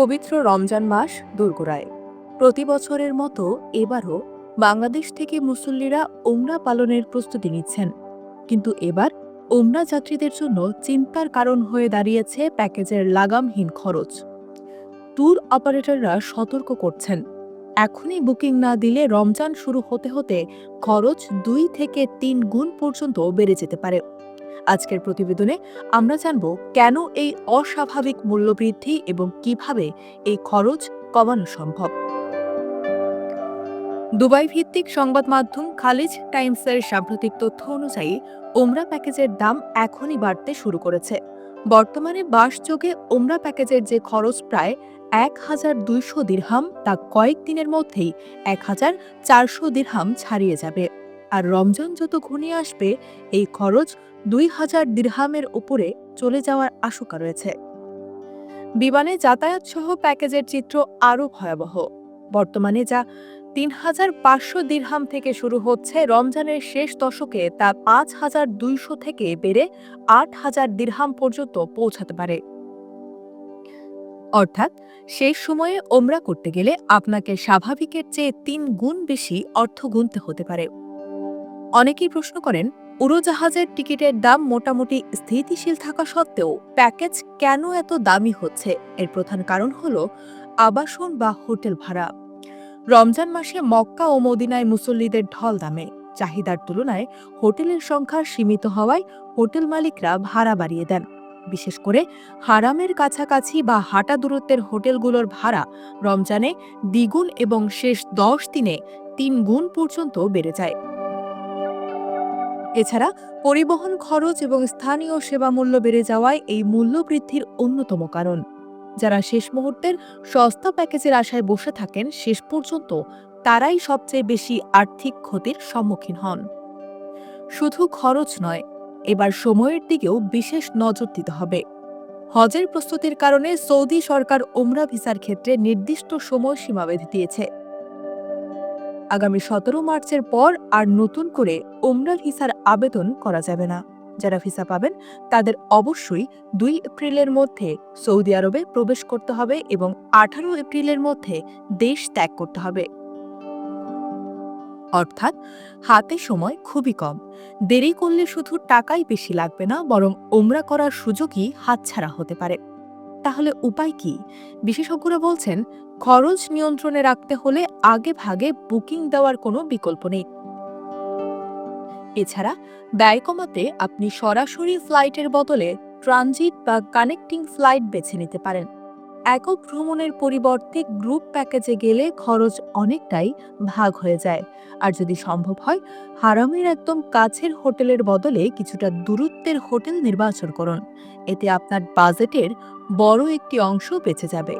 পবিত্র রমজান মাস দোরগোড়ায়। প্রতি বছরের মতো এবারও বাংলাদেশ থেকে মুসল্লিরা ওমরা পালনের প্রস্তুতি নিচ্ছেন। কিন্তু এবার ওমরা যাত্রীদের জন্য চিন্তার কারণ হয়ে দাঁড়িয়েছে প্যাকেজের লাগামহীন খরচ। ট্যুর অপারেটররা সতর্ক করছেন, এখনই বুকিং না দিলে রমজান শুরু হতে হতে খরচ 2 থেকে 3 গুণ পর্যন্ত বেড়ে যেতে পারে। আজকের প্রতিবেদনে আমরা জানব কেন এই অস্বাভাবিক মূল্যবৃদ্ধি এবং কিভাবে এই খরচ কমানো সম্ভব। দুবাই ভিত্তিক সংবাদ মাধ্যম খালিজ টাইমসের সাম্প্রতিক তথ্য অনুযায়ী ওমরা প্যাকেজের দাম এখনই বাড়তে শুরু করেছে। বর্তমানে বাসযোগে ওমরা প্যাকেজের যে খরচ প্রায় 1200 দিরহাম, তা কয়েকদিনের মধ্যেই 1400 দিরহাম ছাড়িয়ে যাবে। আর রমজান যত ঘনিয়ে আসবে, এই খরচ 2000 দিরহামের উপরে চলে যাওয়ার আশঙ্কা রয়েছে। বিমানে যাতায়াত সহ প্যাকেজের চিত্র আরও ভয়াবহ। বর্তমানে যা 3500 দিরহাম থেকে শুরু হচ্ছে, রমজানের শেষ দশকে তা 5200 থেকে বেড়ে 8000 দিরহাম পর্যন্ত পৌঁছাতে পারে। অর্থাৎ শেষ সময়ে ওমরা করতে গেলে আপনাকে স্বাভাবিকের চেয়ে 3 গুণ বেশি অর্থ গুনতে হতে পারে। অনেকেই প্রশ্ন করেন, উড়োজাহাজের টিকিটের দাম মোটামুটি স্থিতিশীল থাকা সত্ত্বেও প্যাকেজ কেন এত দামি হচ্ছে? এর প্রধান কারণ হল আবাসন বা হোটেল ভাড়া। রমজান মাসে মক্কা ও মদিনায় মুসল্লিদের ঢল দামে চাহিদার তুলনায় হোটেলের সংখ্যা সীমিত হওয়ায় হোটেল মালিকরা ভাড়া বাড়িয়ে দেন। বিশেষ করে হারামের কাছাকাছি বা হাঁটা দূরত্বের হোটেলগুলোর ভাড়া রমজানে দ্বিগুণ এবং শেষ 10 দিনে 3 গুণ পর্যন্ত বেড়ে যায়। এছাড়া পরিবহন খরচ এবং স্থানীয় সেবা মূল্য বেড়ে যাওয়ায় এই মূল্য বৃদ্ধির অন্যতম কারণ। যারা শেষ মুহূর্তের সস্তা প্যাকেজের আশায় বসে থাকেন, শেষ পর্যন্ত তারাই সবচেয়ে বেশি আর্থিক ক্ষতির সম্মুখীন হন। শুধু খরচ নয়, এবার সময়ের দিকেও বিশেষ নজর দিতে হবে। হজের প্রস্তুতির কারণে সৌদি সরকার ওমরা ভিসার ক্ষেত্রে নির্দিষ্ট সময়সীমা বেঁধে দিয়েছে। আগামী 17 মার্চের পর আর নতুন করে ওমরা ভিসার আবেদন করা যাবে না। যারা ভিসা পাবেন তাদের অবশ্যই 2 এপ্রিলের মধ্যে সৌদি আরবে প্রবেশ করতে হবে এবং 18 এপ্রিলের মধ্যে দেশ ত্যাগ করতে হবে। অর্থাৎ হাতে সময় খুবই কম। দেরি করলে শুধু টাকাই বেশি লাগবে না, বরং ওমরা করার সুযোগই হাতছাড়া হতে পারে। তাহলে উপায় কি? বিশেষজ্ঞরা বলছেন, খরচ নিয়ন্ত্রণে রাখতে হলে আগে ভাগে বুকিং দেওয়ার কোনো বিকল্প নেই। এছাড়া ব্যয় কমাতে আপনি সরাসরি ফ্লাইটের বদলে ট্রানজিট বা কানেক্টিং ফ্লাইট বেছে নিতে পারেন। একক ভ্রমণের পরিবর্তে গ্রুপ প্যাকেজে গেলে খরচ অনেকটাই ভাগ হয়ে যায়। আর যদি সম্ভব হয়, হারামের একদম কাছের হোটেলের বদলে কিছুটা দূরত্বের হোটেল নির্বাচন করুন। এতে আপনার বাজেটের বড় একটি অংশ বেঁচে যাবে।